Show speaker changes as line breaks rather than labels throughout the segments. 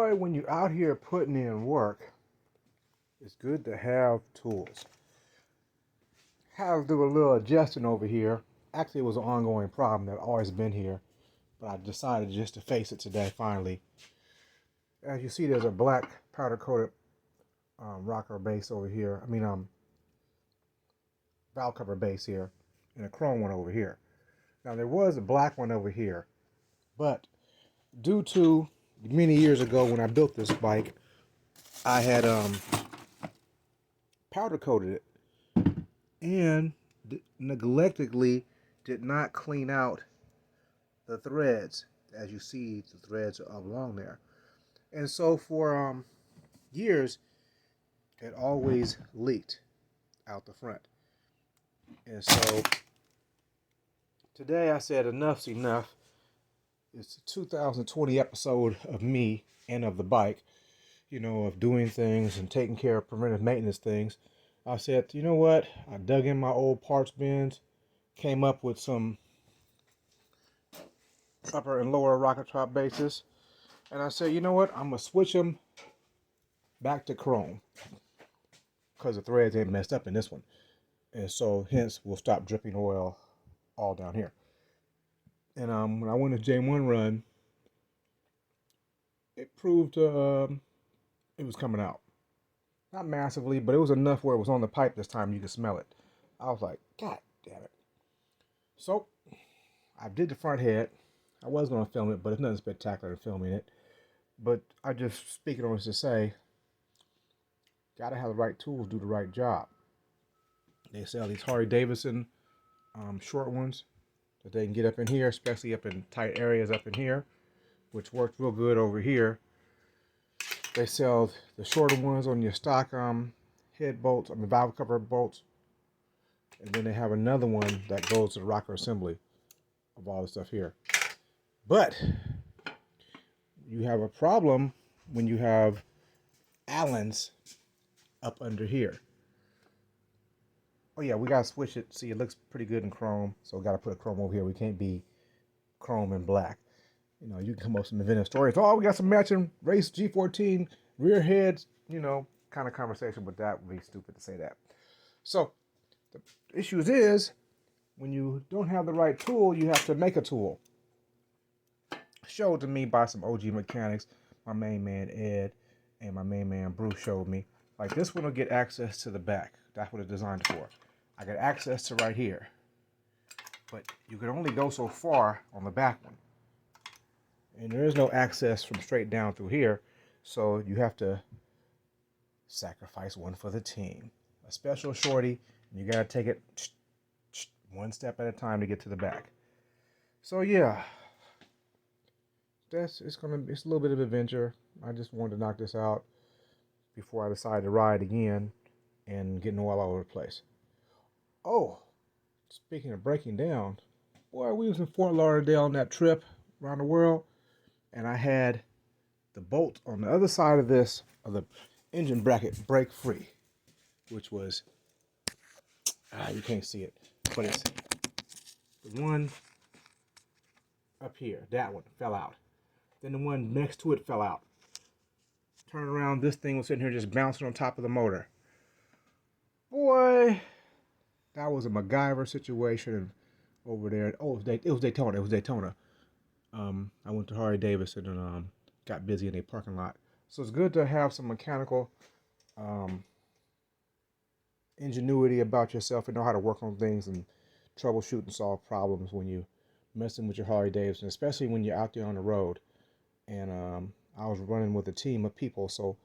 Boy, when you're out here putting in work, it's good to have tools. Had to do a little adjusting over here. Actually, it was an ongoing problem that always been here, but I decided just to face it today, finally. As you see, there's a black powder-coated rocker base over here. Valve cover base here, and a chrome one over here. Now, there was a black one over here, but due to many years ago when I built this bike, I had powder coated it and neglectedly did not clean out the threads. As you see, the threads are along there, and so for years it always leaked out the front. And so today I said enough's enough. It's a 2020 episode of me and of the bike, of doing things and taking care of preventive maintenance things. I said, you know what? I dug in my old parts bins, came up with some upper and lower rocket top bases, and I said, you know what? I'm going to switch them back to chrome because the threads ain't messed up in this one. And so hence we'll stop dripping oil all down here. And when I went to J1 run, it proved it was coming out. Not massively, but it was enough where it was on the pipe this time you could smell it. I was like, God damn it. So I did the front head. I was going to film it, but it's nothing spectacular to filming it. But I just speaking on this to say, gotta have the right tools to do the right job. They sell these Harley-Davidson short ones that they can get up in here, especially up in tight areas up in here, which worked real good over here. They sell the shorter ones on your stock head bolts, valve cover bolts, and then they have another one that goes to the rocker assembly of all the stuff here. But you have a problem when you have Allens up under here. Oh yeah, we gotta switch it. See, it looks pretty good in chrome, so we gotta put a chrome over here. We can't be chrome and black. You can come up with some inventive stories. Oh, we got some matching race G14 rear heads, kind of conversation, but that would be stupid to say that. So the issue is when you don't have the right tool, you have to make a tool. Showed to me by some OG mechanics, my main man Ed and my main man Bruce showed me. Like this one will get access to the back. That's what it's designed for. I got access to right here. But you can only go so far on the back one. And there is no access from straight down through here. So you have to sacrifice one for the team. A special shorty. And you got to take it one step at a time to get to the back. So yeah. It's a little bit of adventure. I just wanted to knock this out before I decide to ride again and getting oil all over the place. Oh, speaking of breaking down, boy, we was in Fort Lauderdale on that trip around the world, and I had the bolt on the other side of this, of the engine bracket, break free, which was, you can't see it, but it's the one up here, that one fell out. Then the one next to it fell out. Turn around, this thing was sitting here just bouncing on top of the motor. Boy, that was a MacGyver situation over there. Oh, it was Daytona. I went to Harley-Davidson and got busy in a parking lot. So it's good to have some mechanical ingenuity about yourself and know how to work on things and troubleshoot and solve problems when you messing with your Harley-Davidson, especially when you're out there on the road. And I was running with a team of people, so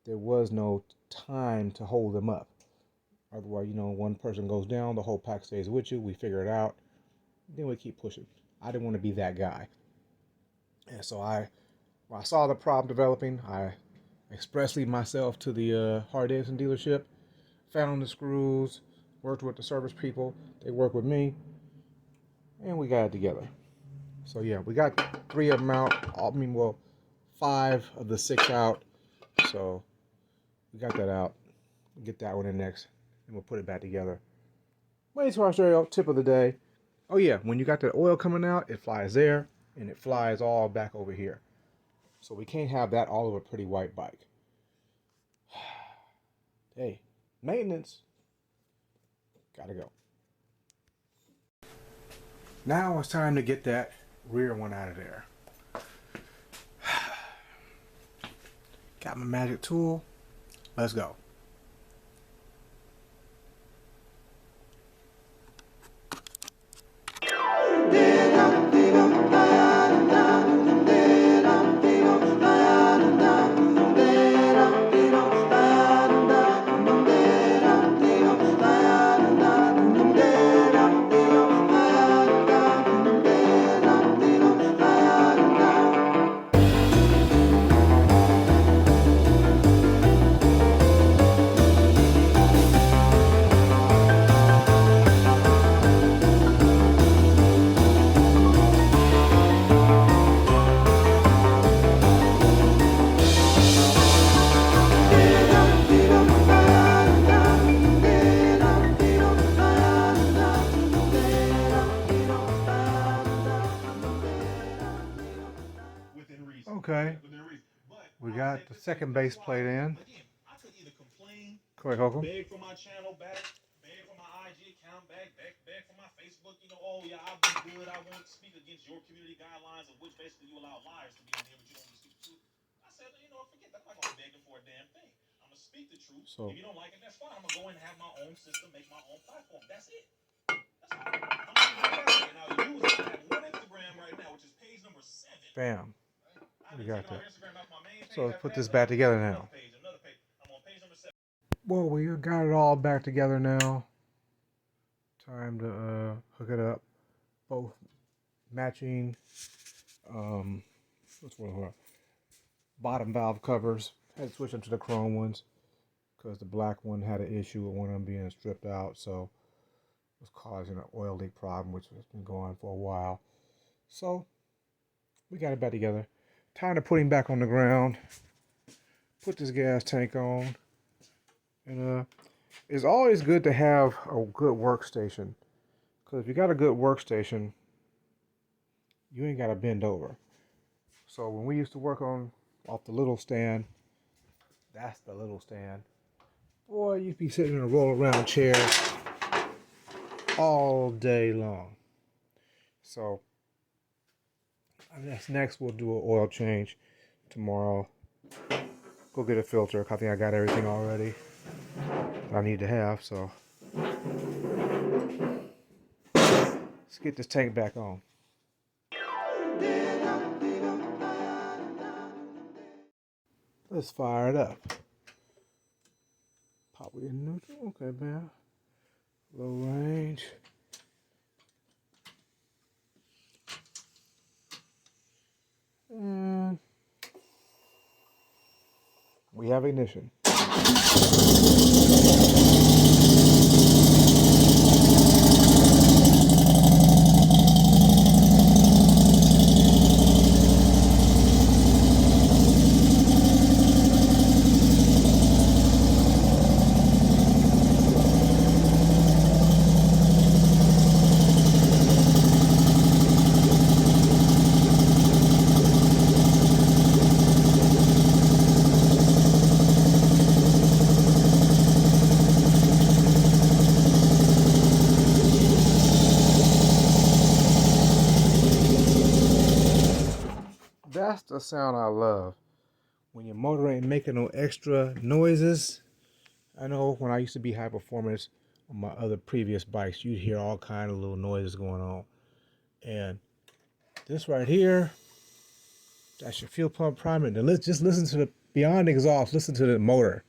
there was no time to hold them up. Otherwise, one person goes down, the whole pack stays with you. We figure it out. Then we keep pushing. I didn't want to be that guy. And so when I saw the problem developing, I expressly myself to the Harley-Davidson dealership, found the screws, worked with the service people. They worked with me, and we got it together. So yeah, we got 3 of them out. 5 of the 6 out. So we got that out. We'll get that one in next, and we'll put it back together. Wait to our stereo tip of the day. Oh yeah, when you got the oil coming out, it flies there, and it flies all back over here. So we can't have that all over a pretty white bike. Hey, maintenance. Gotta go. Now it's time to get that rear one out of there. Got my magic tool. Let's go. Okay, we got the second base plate in. Corey Holcomb.
Beg for my channel back, beg for my IG account back, beg for my Facebook. You know, oh yeah, I've been good. I won't speak against your community guidelines, of which basically you allow liars to be on here, but you don't speak the truth. I said, you know, forget that. I'm not gonna beg for a damn thing. I'm gonna speak the truth. So, if you don't like it, that's fine. I'm gonna go and have my own system, make my own platform. That's it. That's all. I'm gonna do that. Now you have one Instagram right now, which is page number 7.
Bam.
I've
We
been
got
taking
that.
my Instagram off my main page.
So let's put this back together now.
Another page. I'm on page number 7.
Well, we got it all back together now. Time to hook it up. Both matching what's one of our bottom valve covers. Had to switch them to the chrome ones because the black one had an issue with one of them being stripped out, so it was causing an oil leak problem, which has been going on for a while. So we got it back together. Time to put him back on the ground. Put this gas tank on. And it's always good to have a good workstation, because if you got a good workstation, you ain't got to bend over. So when we used to work off the little stand, that's the little stand. Boy, you'd be sitting in a roll around chair all day long. So I guess next we'll do an oil change tomorrow. Go get a filter. I think I got everything already I need to have, so let's get this tank back on. Let's fire it up. Pop it in neutral. Okay, man. Low range. And we have ignition. That's the sound I love. When your motor ain't making no extra noises. I know when I used to be high performance on my other previous bikes, you'd hear all kind of little noises going on. And this right here, that's your fuel pump primer. Now let's just listen to the, beyond exhaust, listen to the motor.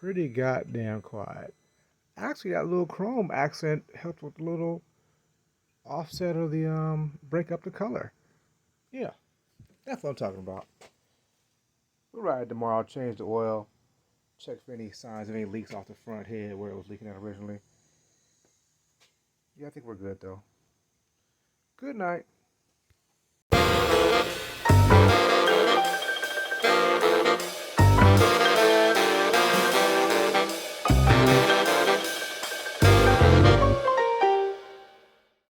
Pretty goddamn quiet. Actually, that little chrome accent helped with the little offset of the break up the color. Yeah, that's what I'm talking about. We'll ride tomorrow. I'll change the oil. Check for any signs of any leaks off the front head where it was leaking at originally. Yeah, I think we're good though. Good night.